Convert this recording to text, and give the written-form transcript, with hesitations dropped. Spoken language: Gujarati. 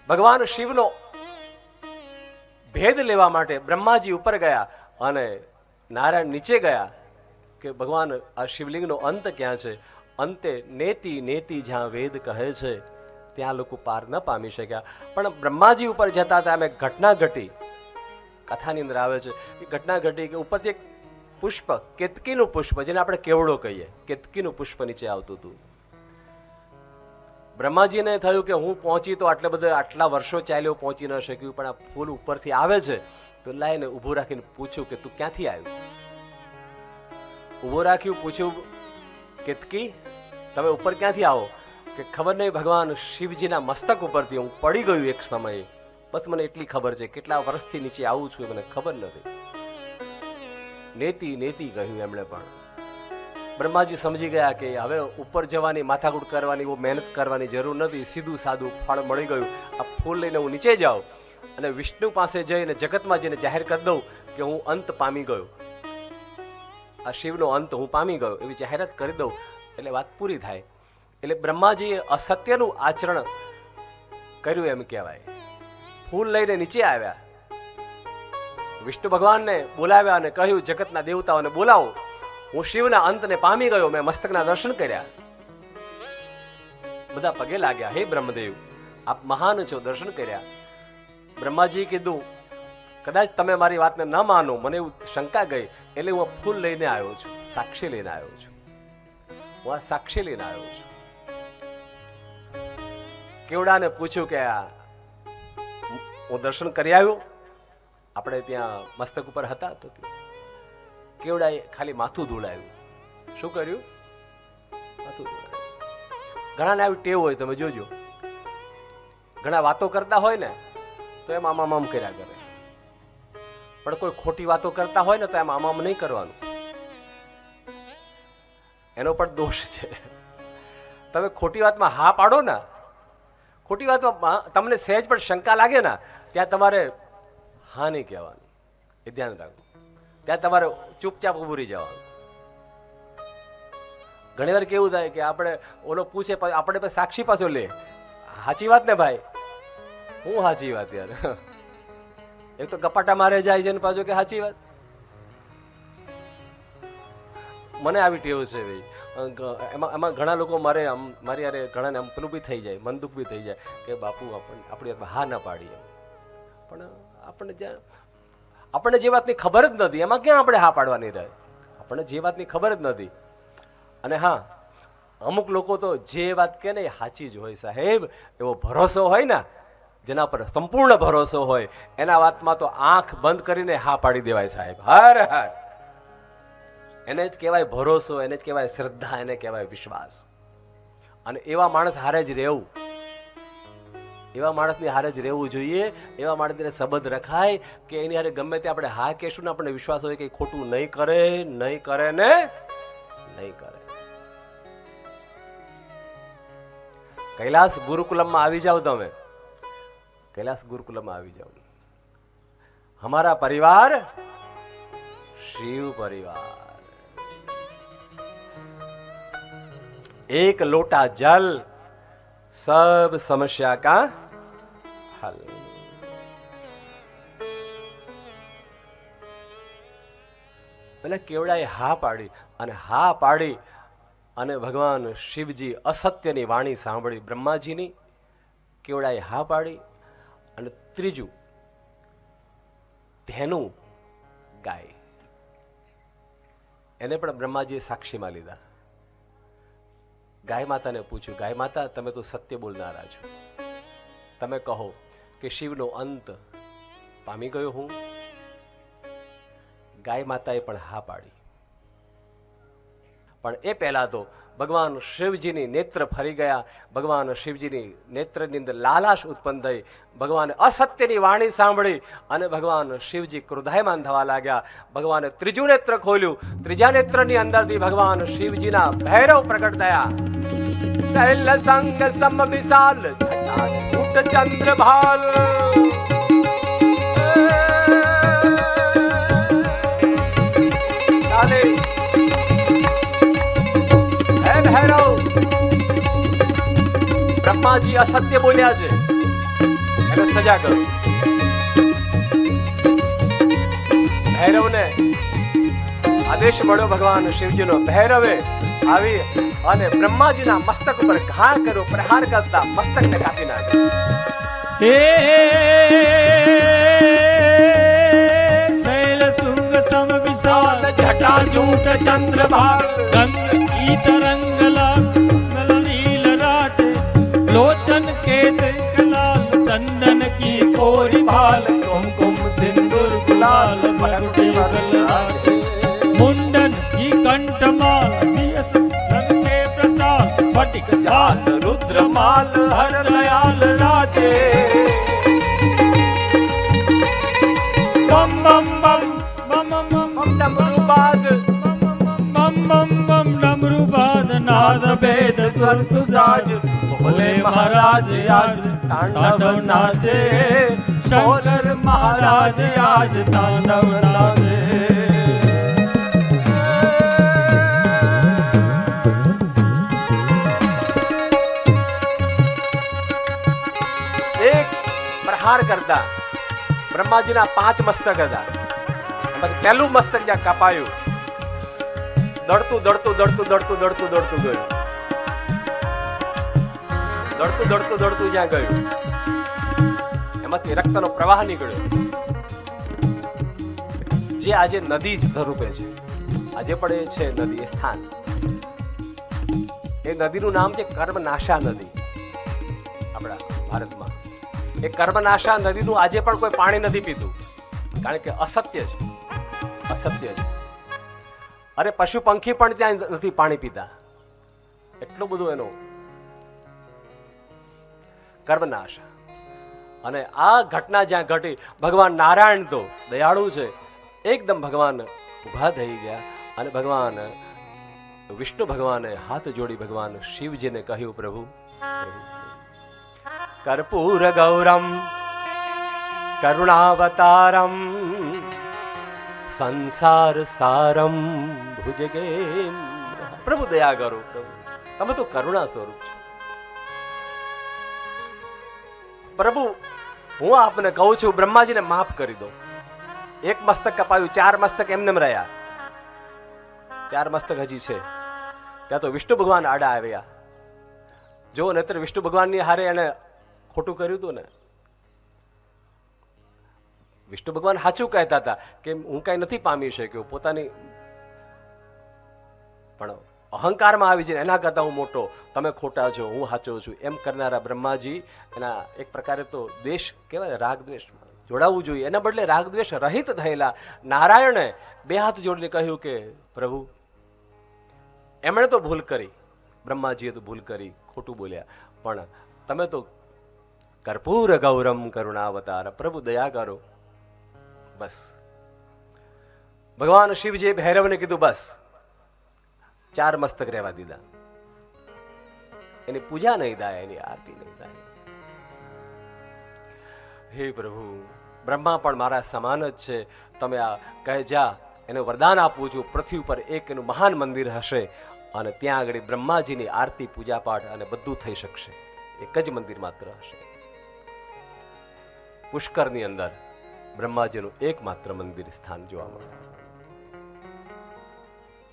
ભગવાન શિવનો ભેદ લેવા માટે બ્રહ્માજી ઉપર ગયા અને નારાયણ નીચે ગયા કે ભગવાન આ શિવલિંગનો અંત ક્યાં છે. અંતે નેતિ નેતિ જ્યાં વેદ કહે છે ત્યાં લોકો પાર ન પામી શક્યા. પણ બ્રહ્માજી ઉપર જતા હતા અમે ઘટના ઘટી, કથાની અંદર આવે છે કે ઘટના ઘટી કે ઉપરથી એક પુષ્પ, કેતકીનું પુષ્પ, જેને આપણે કેવડો કહીએ, કેતકીનું પુષ્પ નીચે આવતું હતું. બ્રહ્માજીને થયું કે હું પહોંચી તો આટલા વર્ષો ચાલ્યો, પહોંચી ન શક્યું, પણ આ ફૂલ ઉપરથી આવે છે તો લાઈને ઊભું રાખીને પૂછ્યું કે તું ક્યાંથી આવ્યું. ઊભું રાખ્યું, પૂછ્યું કેતકી તમે ઉપર ક્યાંથી આવો? કે ખબર નહીં, ભગવાન શિવજીના મસ્તક ઉપરથી હું પડી ગયું એક સમયે, બસ મને એટલી ખબર છે, કેટલા વર્ષથી નીચે આવું છું મને ખબર નથી. નેતિ નેતિ કહ્યું એમણે. પણ બ્રહ્માજી સમજી ગયા કે હવે ઉપર જવાની, માથાકૂટ કરવાની, મહેનત કરવાની જરૂર નથી, સીધું સાદું ફળ મળી ગયું. આ ફૂલ લઈને હું નીચે જાઉં અને વિષ્ણુ પાસે જઈને જગતમાં જઈને જાહેર કરી દઉં કે હું અંત પામી ગયો, આ શિવનો અંત હું પામી ગયો, એવી જાહેરાત કરી દઉં એટલે વાત પૂરી થાય. એટલે બ્રહ્માજીએ અસત્યનું આચરણ કર્યું એમ કહેવાય. ફૂલ લઈને નીચે આવ્યા, વિષ્ણુ ભગવાનને બોલાવ્યા અને કહ્યું જગતના દેવતાઓને બોલાવો, હું શિવના અંતને પામી ગયો, મેં મસ્તકના દર્શન કર્યા. બધા પગે લાગ્યા, હે બ્રહ્મદેવ આપ મહાન છો, દર્શન કર્યા. બ્રહ્માજી કીધું કદાચ તમે મારી વાતને ન માનો, મને એવું શંકા ગઈ, એટલે હું ફૂલ લઈને આવ્યો છું, સાક્ષી લઈને આવ્યો છું, હું આ સાક્ષી લઈને આવ્યો છું. કેવડાને પૂછ્યું કે હું દર્શન કરી આવ્યો, આપણે ત્યાં મસ્તક ઉપર હતા તો કેવડાએ ખાલી માથું ધોળાવ્યું. શું કર્યું? માથું ધોળાવ્યું. ઘણાને આવી ટેવ હોય, તમે જોજો, ઘણા વાતો કરતા હોય ને તો એમ આમ કર્યા કરે, પણ કોઈ ખોટી વાતો કરતા હોય ને તો એમ આમ નહીં કરવાનું, એનો પણ દોષ છે. તમે ખોટી વાતમાં હા પાડો ને, ખોટી વાતમાં તમને સહેજ પણ શંકા લાગે ને ત્યાં તમારે હા નહીં કહેવાનું, એ ધ્યાન રાખવું. ત્યાં તમારે ચૂપચાપ ઉભું રહી જવાનું. ઘણી વાર કેવું થાય કે આપણે ઓલો પૂછે, આપણે પણ સાક્ષી પાછો લે, સાચી વાત ને ભાઈ, હું સાચી વાત યાર, એક તો ગપાટા મારે જાય છે ને પાછો કે સાચી વાત. મને આવી ટેવ છે ભાઈ. એમાં ઘણા લોકો મારી યારે ઘણાને આમ પેલું બી થઈ જાય, મન દુઃખ બી થઈ જાય કે બાપુ આપણી હા ના પાડીએ, પણ આપણને જે વાતની ખબર જ નથી એમાં ક્યાં આપણે હા પાડવાની રહે? આપણને જે વાતની ખબર જ નથી. અને હા, અમુક લોકો તો જે વાત કે ને એ સાચી જ હોય સાહેબ, એવો ભરોસો હોય ને, જેના પર સંપૂર્ણ ભરોસો હોય, એના વાતમાં તો આંખ બંધ કરીને હા પાડી દેવાય સાહેબ. હર હર, એને જ કહેવાય ભરોસો, એને જ કહેવાય શ્રદ્ધા, એને કહેવાય વિશ્વાસ. અને એવા માણસ હારે જ રહેવું, એવા માણસની હારે જ રહેવું જોઈએ. એવા માણસને સંબંધ રખાય કે એની હારે ગમે તે આપણે હા કહેશું ને આપણને વિશ્વાસ હોય કે ખોટું નહીં કરે ને નહીં કરે. કૈલાસ ગુરુકુલમમાં આવી જાઓ, તમે કૈલાસ ગુરુકુલમમાં આવી જાઓ. હમારા પરિવાર શિવ પરિવાર, एक लोटा जल सब समस्या का हल. પેલા કેવડાએ હા પાડી, અને હા પાડી અને ભગવાન શિવજી અસત્યની વાણી સાંભળી બ્રહ્માજીની. કેવડાએ હા પાડી. અને ત્રીજું ધેનું ગાય, એને પણ બ્રહ્માજીએ સાક્ષીમાં લીધા. ગાય માતાને પૂછ્યું, ગાય માતા તમે તો સત્ય બોલનારા છો, તમે કહો કે શિવનો અંત પામી ગયો હું? ગાય માતાએ પણ હા પાડી. પણ એ પહેલા તો ભગવાન શિવજીની નેત્ર ફરી ગયા. ભગવાન શિવજીની નેત્રની અંદર લાલાશ ઉત્પન્ન થઈ. ભગવાને અસત્યની વાણી સાંભળી અને ભગવાન શિવજી ક્રોધાયમાન થવા લાગ્યા. ભગવાને ત્રીજું નેત્ર ખોલ્યું. ત્રીજા નેત્રની અંદરથી ભગવાન શિવજીના ભૈરવ પ્રગટ થયા. શૈલ સંગ સમ વિશાલ જટાજૂટ ચંદ્રભાલ, બ્રહ્માજી અસત્ય બોલ્યા છે, એને સજા કરો. ભૈરવને આદેશ મળ્યો ભગવાન શિવજીનો. ભૈરવે આવી અને બ્રહ્માજીના મસ્તક ઉપર ઘા કર્યો. પ્રહાર કરતા મસ્તકને કાપી નાખ્યો. હે શૈલ શુંગ સમ વિશાલ જટા જૂટ ચંદ્રભાગ ગંગ કી તરંગ નીલ રાજ લોચન કે લાલ ચંદન કી કોરી ભાલ कुमकुम सिंदूर गुलाल मरते वरलाल मुंडन की कंठमाल दियस रंग के प्रसाद स्फटिक जाल रुद्रमाल हर दयाल राजे बम बम बम बम बम डमरूबाद बम बम बम डमरूबाद नाद भेद स्वर सुसाज बोले महाराज आज तांडव नाचे शंकर महाराज आज तांडव नाचे. એક પ્રહાર કરતા બ્રહ્માજીના 5 મસ્તક હતા. પહેલું મસ્તક જ્યાં કપાયું, દોડતું દોડતું દોડતું દોડતું દોડતું દોડતું ગયું. દોડતું દોડતું દોડતું જ્યાં ગયું એમાંથી રક્તનો પ્રવાહ નીકળ્યો, જે આજે નદી સ્વરૂપે છે. આજે પણ એ છે નદી, એ સ્થાન. એ નદીનું નામ છે કર્મનાશા નદી. આપણા ભારતમાં એ કર્મનાશા નદીનું આજે પણ કોઈ પાણી નથી પીતું, કારણ કે અસત્ય છે, અસત્ય છે. અરે પશુ પંખી પણ ત્યાં નથી પાણી પીતા, એટલું બધું એનો કર્મનાશ. અને આ ઘટના જ્યાં ઘટી, ભગવાન નારાયણ તો દયાળુ છે, એકદમ ભગવાન ઉભા થઈ ગયા અને ભગવાન વિષ્ણુ ભગવાને હાથ જોડી ભગવાન શિવજીને કહ્યું, પ્રભુ કર્પૂર ગૌરમ કરુણાવતારમ સંસાર સારમ ભુજગે. પ્રભુ દયા કરો, પ્રભુ તમે તો કરુણા સ્વરૂપ છો. પ્રભુ હું આપને કહું છું, બ્રહ્માજીને માફ કરી દો. એક મસ્તક કપાયું, 4 મસ્તક એમને રહ્યા. 4 મસ્તક હજી છે. ત્યાં તો વિષ્ણુ ભગવાન આડા આવ્યા. જો નહીતર વિષ્ણુ ભગવાનની હારે એને ખોટું કર્યું હતું ને. વિષ્ણુ ભગવાન સાચું કહેતા હતા કે હું કઈ નથી પામી શક્યો, પોતાની પણ અહંકારમાં આવી જાય એના કરતા હું મોટો, તમે ખોટા છો, હું સાચો છું એમ કરનારા બ્રહ્માજી એના એક પ્રકારે તો દ્વેષ કહેવાય, રાગ દ્વેષ જોડાવવું જોઈએ. એના બદલે રાગ દ્વેષ રહિત થયેલા નારાયણે 2 હાથ જોડીને કહ્યું કે પ્રભુ એમણે તો ભૂલ કરી, બ્રહ્માજીએ તો ભૂલ કરી, ખોટું બોલ્યા, પણ તમે તો કર્પૂર ગૌરમ કરુણાવતાર, પ્રભુ દયા કરો. બસ ભગવાન શિવજીએ ભૈરવને કીધું બસ 4 મસ્તક રહેવા દીધા. એની પૂજા નહીં થાય, એની આરતી નહીં થાય. હે પ્રભુ, બ્રહ્મા પણ મારા સમાન જ છે, તમે આ કહે જા, એને વરદાન આપું છું, પૃથ્વી ઉપર એક એનું મહાન મંદિર હશે અને ત્યાં આગળ બ્રહ્માજીની આરતી પૂજા પાઠ અને બધું થઈ શકશે. એક જ મંદિર માત્ર હશે. પુષ્કરની અંદર બ્રહ્માજીનું એકમાત્ર મંદિર સ્થાન જોવા મળે.